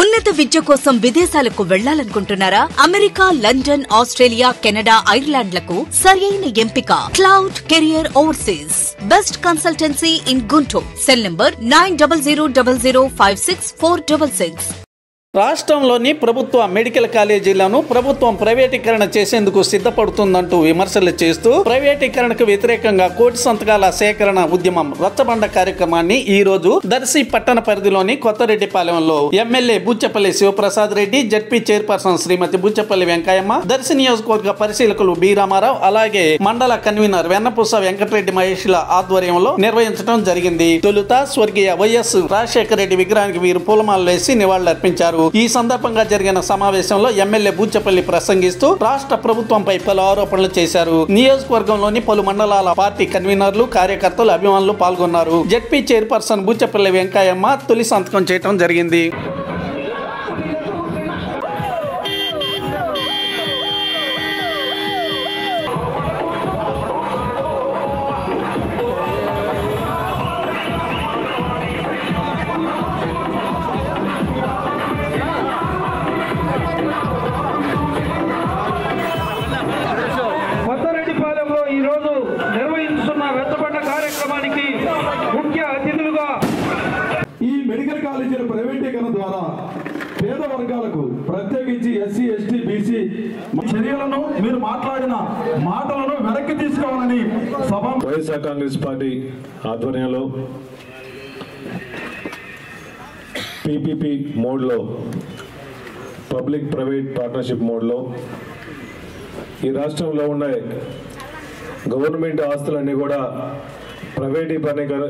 ఉన్నత విద్య కోసం విదేశాలకు వెళ్లాలనుకుంటున్నారా? అమెరికా, లండన్, ఆస్ట్రేలియా, కెనడా, ఐర్లాండ్లకు సరైన ఎంపిక cloud career overseas. Best consultancy in Guntur. Cell number 9000056466. రాష్ట్రంలోని ప్రభుత్వ మెడికల్ కాలేజీలను ప్రభుత్వం ప్రైవేటీకరణ చేసేందుకు సిద్ధపడుతుందంటూ విమర్శలు చేస్తూ ప్రైవేటీకరణకు వ్యతిరేకంగా కోటి సంతకాల సేకరణ ఉద్యమం రచ్చబండ కార్యక్రమాన్ని ఈ రోజు దర్శి పట్టణ పరిధిలోని కొత్తరెడ్డిపాలెంలో MLA Buchepalli Sivaprasad Reddy, ZP chairperson Srimati Buchepalli Venkayamma, Darsi నియోజకవర్గ పరిశీలకులు బి రామారావు, అలాగే మండల కన్వీనర్ వెన్నపూస వెంకటరెడ్డి మహేష్ల ఆధ్వర్యంలో నిర్వహించడం జరిగింది. తొలుత స్వర్గీయ వైఎస్ రాజశేఖర రెడ్డి విగ్రహానికి వీరు పూలమాలలు వేసి నివాళులర్పించారు. ఈ సందర్భంగా జరిగిన సమావేశంలో ఎమ్మెల్యే బూచపల్లి ప్రసంగిస్తూ రాష్ట్ర ప్రభుత్వంపై పలు ఆరోపణలు చేశారు. నియోజకవర్గంలోని పలు మండలాల పార్టీ కన్వీనర్లు, కార్యకర్తలు, అభిమానులు పాల్గొన్నారు. జడ్పీ చైర్పర్సన్ బూచపల్లి వెంకయ్యమ్మ తొలి సంతకం చేయడం జరిగింది. ఈరోజు నిర్వహిస్తున్న రచ్చబండ కార్యక్రమానికి ముఖ్య అతిథులుగా ఈ మెడికల్ కాలేజీల ప్రైవేటీకరణ ద్వారా పేద వర్గాలకు ప్రత్యేకించి ఎస్సీ, ఎస్టీ, బీసీ చర్యలను మీరు మాట్లాడిన మాటలను వెనక్కి తీసుకోవాలని వైఎస్ఆర్ కాంగ్రెస్ పార్టీ ఆధ్వర్యంలో పీపీపీ మోడ్లో, పబ్లిక్ ప్రైవేట్ పార్ట్నర్షిప్ మోడ్లో ఈ రాష్ట్రంలో ఉండే గవర్నమెంట్ ఆస్తులన్నీ కూడా ప్రైవేటీకరణ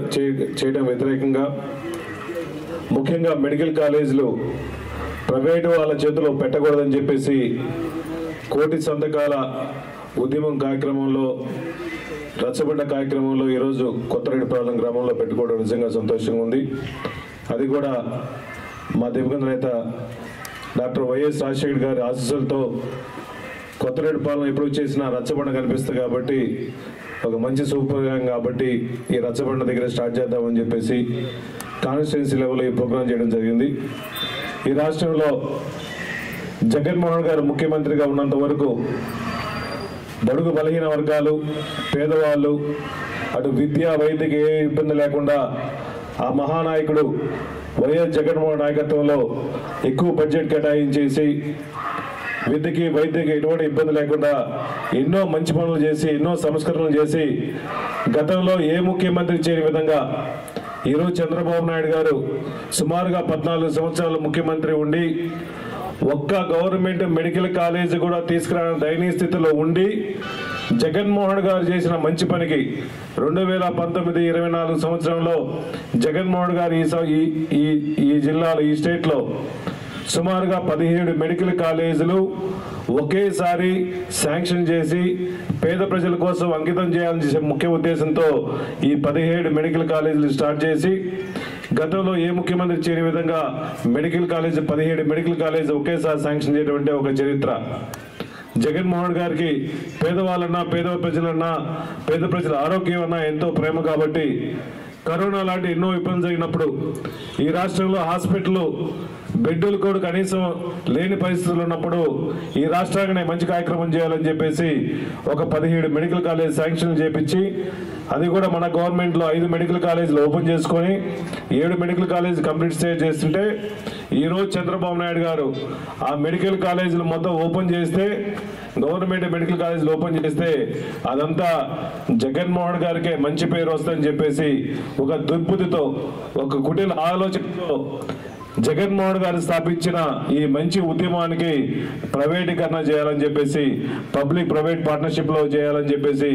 చేయడం వ్యతిరేకంగా, ముఖ్యంగా మెడికల్ కాలేజీలు ప్రైవేటు వాళ్ళ చేతిలో పెట్టకూడదని చెప్పేసి కోటి సంతకాల ఉద్యమం కార్యక్రమంలో, రచ్చబండ కార్యక్రమంలో ఈరోజు కొత్తరెడ్డిపాలెం గ్రామంలో పెట్టుకోవడం నిజంగా సంతోషంగా ఉంది. అది కూడా మా దివంగత నేత డాక్టర్ వైఎస్ రాజశేఖర్ గారి ఆశీస్సులతో కొత్తరెడ్డిపాలెం ఎప్పుడు చేసిన రచ్చబండ కనిపిస్తుంది కాబట్టి, ఒక మంచి సూపర్గాం కాబట్టి ఈ రచ్చబండ దగ్గర స్టార్ట్ చేద్దామని చెప్పేసి కాన్స్టిట్యున్సీ లెవెల్లో ఈ ప్రోగ్రాం చేయడం జరిగింది. ఈ రాష్ట్రంలో జగన్మోహన్ గారు ముఖ్యమంత్రిగా ఉన్నంత వరకు బడుగు బలహీన వర్గాలు, పేదవాళ్ళు, అటు విద్యా వైద్యకి ఏ ఇబ్బంది లేకుండా ఆ మహానాయకుడు వైఎస్ జగన్మోహన్ నాయకత్వంలో ఎక్కువ బడ్జెట్ కేటాయించేసి విద్యకి వైద్యకి ఎటువంటి ఇబ్బంది లేకుండా ఎన్నో మంచి పనులు చేసి, ఎన్నో సంస్కరణలు చేసి గతంలో ఏ ముఖ్యమంత్రి చేయని విధంగా ఈరోజు చంద్రబాబు నాయుడు గారు సుమారుగా 14 సంవత్సరాలు ముఖ్యమంత్రి ఉండి ఒక్క గవర్నమెంట్ మెడికల్ కాలేజ్ కూడా తీసుకురాని దయనీయ స్థితిలో ఉండి జగన్మోహన్ గారు చేసిన మంచి పనికి 2019-24 సంవత్సరంలో జగన్మోహన్ గారు ఈ జిల్లాలో, ఈ స్టేట్లో సుమారుగా 17 మెడికల్ కాలేజీలు ఒకేసారి శాంక్షన్ చేసి పేద ప్రజల కోసం అంకితం చేయాలని చేసే ముఖ్య ఉద్దేశంతో ఈ 17 మెడికల్ కాలేజీలు స్టార్ట్ చేసి గతంలో ఏ ముఖ్యమంత్రి చేయని విధంగా మెడికల్ కాలేజ్ 17 మెడికల్ కాలేజ్ ఒకేసారి శాంక్షన్ చేయడం ఒక చరిత్ర. జగన్మోహన్ గారికి పేదవాళ్ళన్నా, పేద ప్రజల ఆరోగ్యం అన్నా ఎంతో ప్రేమ కాబట్టి కరోనా లాంటి ఎన్నో ఇబ్బందులు జరిగినప్పుడు ఈ రాష్ట్రంలో హాస్పిటల్ బెడ్లు కూడా కనీసం లేని పరిస్థితులు ఉన్నప్పుడు ఈ రాష్ట్రానికి మంచి కార్యక్రమం చేయాలని చెప్పేసి ఒక 17 మెడికల్ కాలేజ్ శాంక్షన్ చేపించి, అది కూడా మన గవర్నమెంట్లో 5 మెడికల్ కాలేజీలు ఓపెన్ చేసుకొని 7 మెడికల్ కాలేజ్ కంప్లీట్ స్టేజ్ చేస్తుంటే ఈరోజు చంద్రబాబు నాయుడు గారు ఆ మెడికల్ కాలేజీలు మొత్తం ఓపెన్ చేస్తే, గవర్నమెంట్ మెడికల్ కాలేజీలు ఓపెన్ చేస్తే అదంతా జగన్మోహన్ గారికే మంచి పేరు వస్తుందని చెప్పేసి ఒక దుర్బుద్ధితో, ఒక కుటిల ఆలోచనతో జగన్మోహన్ గారు స్థాపించిన ఈ మంచి ఉద్యమానికి ప్రైవేటీకరణ చేయాలని చెప్పేసి, పబ్లిక్ ప్రైవేట్ పార్ట్నర్షిప్ లో చేయాలని చెప్పేసి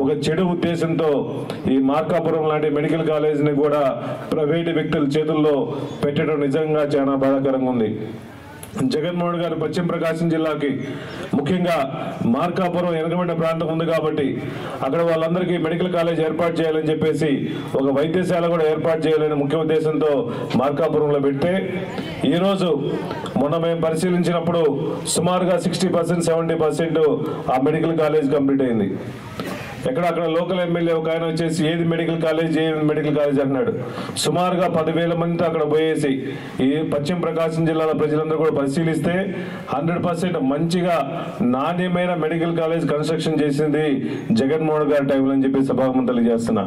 ఒక చెడు ఉద్దేశంతో ఈ మార్కాపురం లాంటి మెడికల్ కాలేజీని కూడా ప్రైవేటు వ్యక్తుల చేతుల్లో పెట్టడం నిజంగా చాలా బాధాకరంగా ఉంది. జగన్మోహన్ గారు పశ్చిమ ప్రకాశం జిల్లాకి ముఖ్యంగా మార్కాపురం వెనుకబడిన ప్రాంతం ఉంది కాబట్టి అక్కడ వాళ్ళందరికీ మెడికల్ కాలేజ్ ఏర్పాటు చేయాలని చెప్పేసి ఒక వైద్యశాల కూడా ఏర్పాటు చేయాలని ముఖ్య ఉద్దేశంతో మార్కాపురంలో పెడితే ఈరోజు మొన్న మేము పరిశీలించినప్పుడు సుమారుగా 60%, 70% ఆ మెడికల్ కాలేజ్ కంప్లీట్ అయింది. అక్కడ లోకల్ ఎమ్మెల్యే ఒక ఆయన వచ్చేసి ఏది మెడికల్ కాలేజ్ అన్నాడు. సుమారుగా 10,000 మందితో అక్కడ పోయేసి ఈ పశ్చిమ ప్రకాశం జిల్లాల ప్రజలందరూ కూడా పరిశీలిస్తే 100% మంచిగా నాణ్యమైన మెడికల్ కాలేజ్ కన్స్ట్రక్షన్ చేసింది జగన్మోహన్ గారి టైంలో అని చెప్పి సభాముఖంగా తెలియజేస్తున్నా.